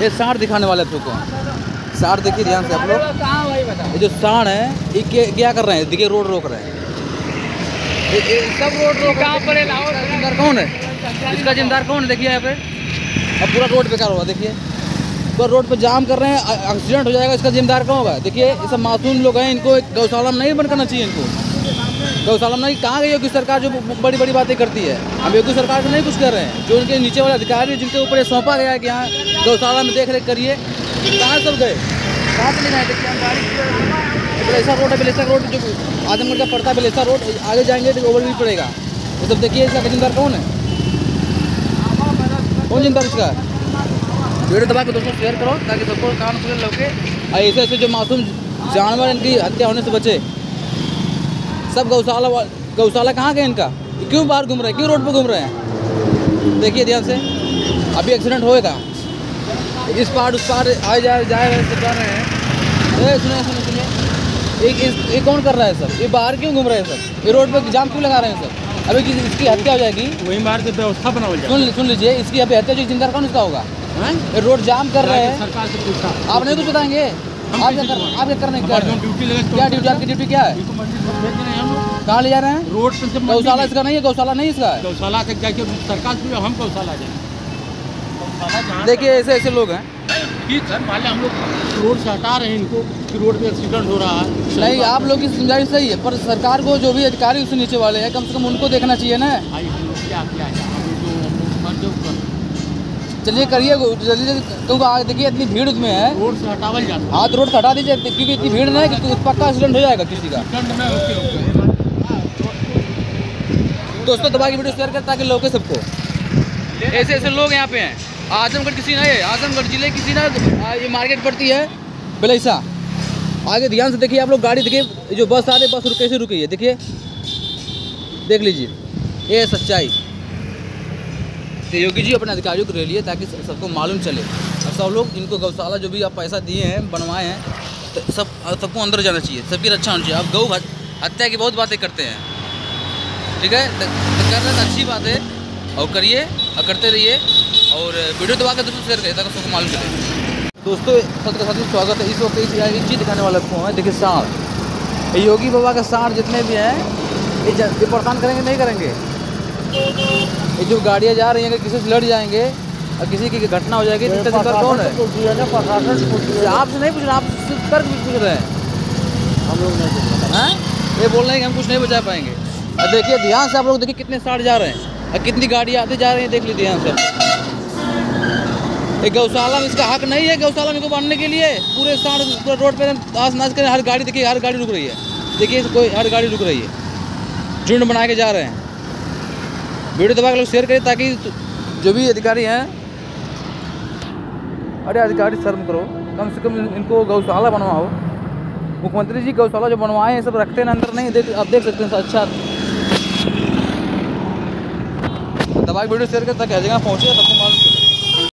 ये सांड दिखाने वाले आपको। सांड देखिए ध्यान से आप लोग। ये जो सांड है ये क्या कर रहे हैं, देखिए रोड रोक रहे हैं। ये सब रोड रोक कहाँ पर है? जिम्मेदार कौन है इसका? जिम्मेदार कौन है? देखिए यहाँ पे अब पूरा रोड बेकार होगा। देखिए तो रोड पे जाम कर रहे हैं, एक्सीडेंट हो जाएगा, इसका जिम्मेदार कौन होगा? देखिए ये सब मासूम लोग हैं, इनको एक गौशाला में नहीं बंद करना चाहिए। इनको गौशाला में नहीं, कहाँ गई योगी सरकार जो बड़ी बड़ी बातें करती है? हम योगी सरकार से नहीं कुछ कर रहे हैं, जो उनके नीचे वाले अधिकारी जिनके ऊपर ये सौंपा गया है कि यहाँ गौशाला में देख रेख करिए, कहाँ सब गए, कहाँ से नहीं गए? देखिए हम गाड़ी बेलेसा रोड है, बेलेसा रोड जो आजमगढ़ का पड़ता है, बेलेसा रोड आगे जाएंगे तो ओवरब्रिज पड़ेगा। ये सब देखिए, इसका जिम्मेदार कौन है? कौन जिम्मेदार इसका? वीडियो दबा के दोस्तों शेयर करो ताकि सबको कान खुले लगे। ऐसे ऐसे जो मासूम जानवर इनकी हत्या होने से बचे। सब गौशाला कहाँ गए इनका? क्यों बाहर घूम रहे हैं, क्यों रोड पे घूम रहे हैं? देखिए ध्यान से, अभी एक्सीडेंट होएगा, इस पार उस पार आए जा रहे हैं। सुनिए सुनिए सुनिए, ये कौन कर रहा है सर? ये बाहर क्यों घूम रहे हैं सर? ये रोड पे जाम क्यों लगा रहे हैं सर? अभी इसकी हत्या हो जाएगी, वही मार के व्यवस्था बना हो जाएगी। सुन लीजिए, इसकी अभी हत्या जो जिम्मेदार कौन इसका होगा? ये रोड जाम कर रहे हैं, सरकार से पूछा, आप नहीं कुछ बताएंगे? आप क्या करने क्या ड्यूटी लगा? क्या ड्यूटी? आपकी ड्यूटी क्या है? कहाँ ले जा रहे हैं? रोड पे गौशाला इसका नहीं है, गौशाला नहीं इसका है। गौशाला से जाके सरकार से हम गौशाला जाएंगे। देखिए ऐसे ऐसे लोग हैं। ठीक है, मान लिया हम लोग रोड से हटा रहे हैं इनको कि रोड पे एक्सीडेंट हो रहा है। नहीं, आप लोग की समझाई सही है, पर सरकार को जो भी अधिकारी उससे नीचे वाले हैं, कम से कम उनको देखना चाहिए ना। भाई हम लोग क्या किया है, चलिए करिए जल्दी जल्दी, क्योंकि आगे देखिए इतनी भीड़ उसमें है। रोड से हटावल जाता है। हाँ तो रोड से हटा दीजिए, क्योंकि इतनी भीड़ नहीं कि पक्का एक्सीडेंट हो जाएगा किसी का। दोस्तों दबा की वीडियो शेयर करें ताकि लोग सबको। ऐसे ऐसे लोग यहाँ पे हैं। आजमगढ़ किसी ना है, आजमगढ़ जिले किसी ना, ये मार्केट पड़ती है बेलैसा। आगे ध्यान से देखिए आप लोग, गाड़ी देखिए, जो बस आ रही है, बस कैसे रुकी है देखिए, देख लीजिए। ये है सच्चाई। तो योगी जी अपने अधिकारियों को ले लिए ताकि सबको मालूम चले, और सब लोग इनको गौशाला जो भी आप पैसा दिए हैं, बनवाए हैं, तो सबको अंदर जाना चाहिए, सबकी रक्षा होनी चाहिए। आप गौ हत्या की बहुत बातें करते हैं, ठीक है, तो कर रहे हैं अच्छी बात है, और करिए और करते रहिए, और वीडियो दबा कर दोस्तों शेयर करिए ताकि सबको मालूम चले। दोस्तों सबका साथ स्वागत है। इस वक्त एक चीज़ दिखाने वाला है, देखिए सांड। योगी बाबा का सांड जितने भी हैं ये परेशान करेंगे नहीं करेंगे? ये जो गाड़ियाँ जा रही हैं, अगर किसी से लड़ जाएंगे और किसी की घटना हो जाएगी तो जिम्मेदार कौन है? आपसे नहीं पूछ रहे, आप सिर्फ तर्क पूछ रहे हैं, हम लोग नहीं पूछ रहे हैं। ये बोल रहे हैं कि हम कुछ नहीं बचा पाएंगे। और देखिए ध्यान से आप लोग देखिए कितने सांड जा रहे हैं और कितनी गाड़ियाँ आते जा रही हैं, देख लीजिए ध्यान से। एक गौशाला में इसका हक नहीं है, गौशाला में को बांधने के लिए पूरे सांड पूरा रोड पे नाच नाच कर, हर गाड़ी देखिए, हर गाड़ी रुक रही है, देखिए कोई हर गाड़ी रुक रही है, झुंड बना के जा रहे हैं। वीडियो दबा के लोग शेयर करें ताकि जो भी अधिकारी हैं, अरे अधिकारी शर्म करो, कम से कम इनको गौशाला बनवाओ। मुख्यमंत्री जी गौशाला जो बनवाए हैं सब रखते हैं अंदर नहीं, आप देख सकते हैं। अच्छा दबा के वीडियो शेयर करें ताकि हर जगह पहुँचे, सबको मालूम